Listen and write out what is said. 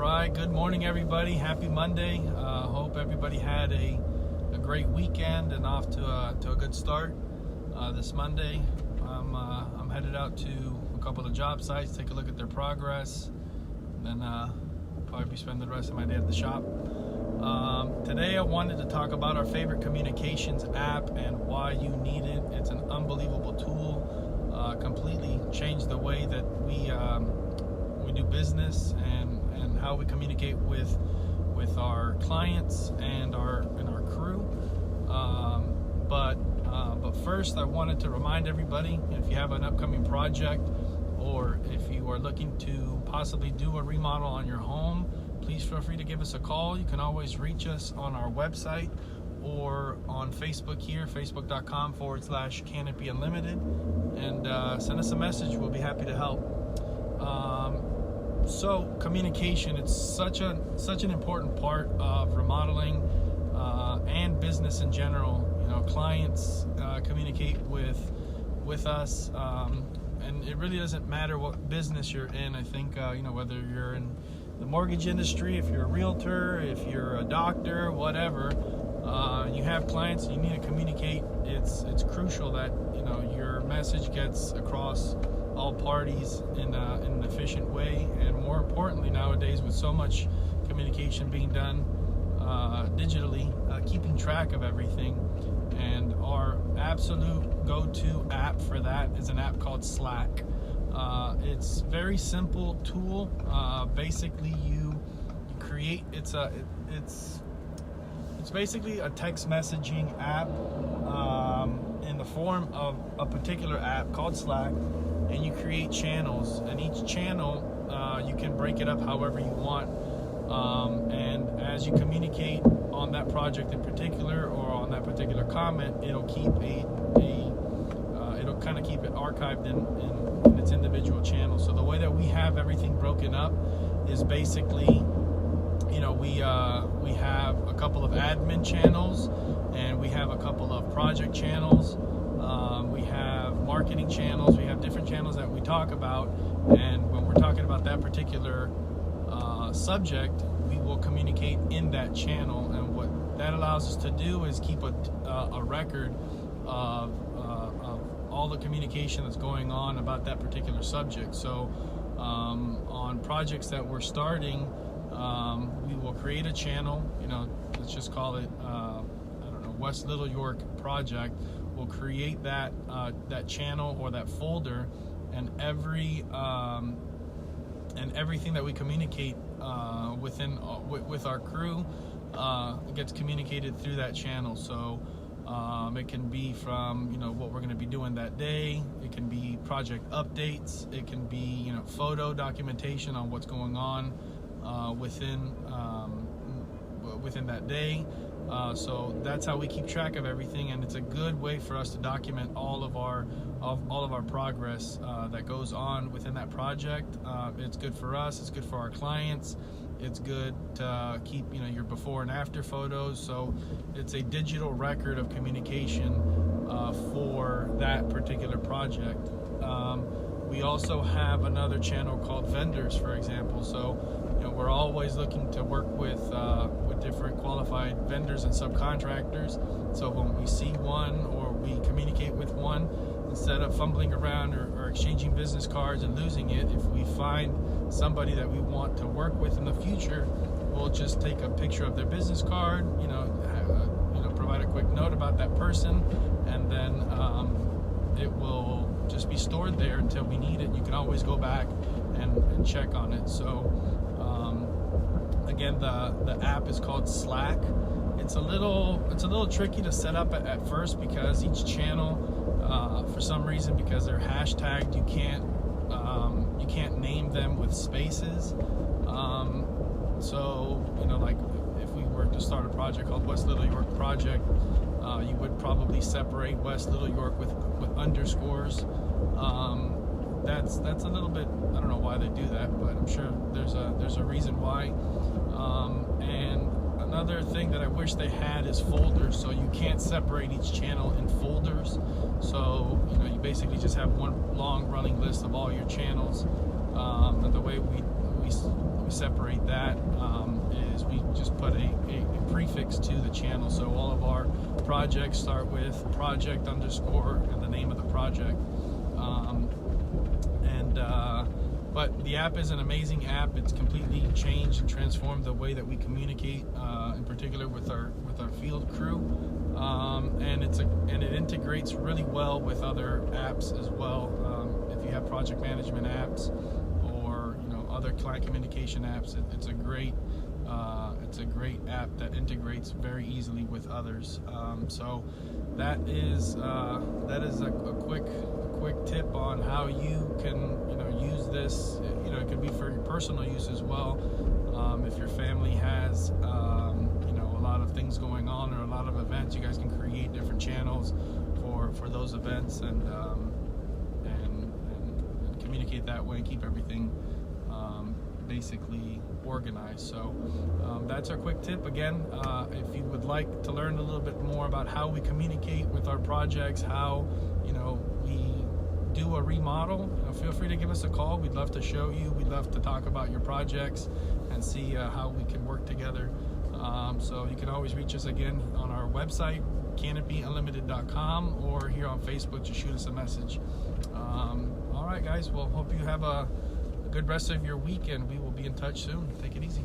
right, good morning everybody. Happy Monday. Hope everybody had a great weekend and off to a good start. This Monday I'm headed out to a couple of job sites, take a look at their progress, and then probably be spending the rest of my day at the shop. Today I wanted to talk about our favorite communications app and why you need it. It's an unbelievable tool, completely changed the way that we do business and how we communicate with our clients and our crew. But first, I wanted to remind everybody, if you have an upcoming project or if you are looking to possibly do a remodel on your home, please feel free to give us a call. You can always reach us on our website or on Facebook here, facebook.com/Canopy Unlimited, and send us a message. We'll be happy to help. So communication, it's such an important part of remodeling and business in general. You know, clients communicate with us, and it really doesn't matter what business you're in. I think whether you're in the mortgage industry, if you're a realtor, if you're a doctor, whatever, you have clients, you need to communicate. It's crucial that your message gets across all parties in an efficient way, and more importantly nowadays with so much communication being done digitally, keeping track of everything. And our absolute go-to app for that is an app called Slack. It's very simple tool. Basically you create, it's basically a text messaging app in the form of a particular app called Slack, and you create channels, and each channel you can break it up however you want, and as you communicate on that project in particular or on that particular comment, it'll keep it'll kind of keep it archived in its individual channel. So the way that we have everything broken up is basically, we have a couple of admin channels, and we have a couple of project channels, we have marketing channels, we have different channels that we talk about, and when we're talking about that particular subject, we will communicate in that channel. And what that allows us to do is keep a record of all the communication that's going on about that particular subject. So on projects that we're starting, we will create a channel, let's just call it West Little York project. We'll create that channel or that folder, and everything that we communicate with our crew gets communicated through that channel. So it can be from what we're going to be doing that day. It can be project updates. It can be photo documentation on what's going on within that day. So that's how we keep track of everything, and it's a good way for us to document all of our progress that goes on within that project. It's good for us. It's good for our clients. It's good to keep your before and after photos. So it's a digital record of communication for that particular project. We also have another channel called vendors, for example. So we're always looking to work with different qualified vendors and subcontractors. So when we see one or we communicate with one, instead of fumbling around or exchanging business cards and losing it, if we find somebody that we want to work with in the future, we'll just take a picture of their business card, provide a quick note about that person, and then it will just be stored there until we need it. You can always go back and check on it. So again, the app is called Slack. It's a little tricky to set up at first, because each channel, for some reason, because they're hashtagged, you can't name them with spaces. So like if we were to start a project called West Little York Project, you would probably separate West Little York with underscores. That's a little bit, I don't know why they do that, but I'm sure there's a reason why. And another thing that I wish they had is folders, so you can't separate each channel in folders. So you basically just have one long running list of all your channels. And the way we separate that is we just put a prefix to the channel. So all of our projects start with project underscore and the name of the project. But the app is an amazing app. It's completely changed and transformed the way that we communicate, in particular with our field crew, and it integrates really well with other apps as well. If you have project management apps or other client communication apps, it's a great app that integrates very easily with others. So that is a quick tip on how you can use this. It could be for your personal use as well. If your family has a lot of things going on or a lot of events, you guys can create different channels for those events and communicate that way and keep everything basically organized. So that's our quick tip. Again, if you would like to learn a little bit more about how we communicate with our projects, how we do a remodel, feel free to give us a call. We'd love to show you. We'd love to talk about your projects and see how we can work together. So you can always reach us again on our website, canopyunlimited.com, or here on Facebook. Just shoot us a message. All right, guys. Well, hope you have a good rest of your week, and we will be in touch soon. Take it easy.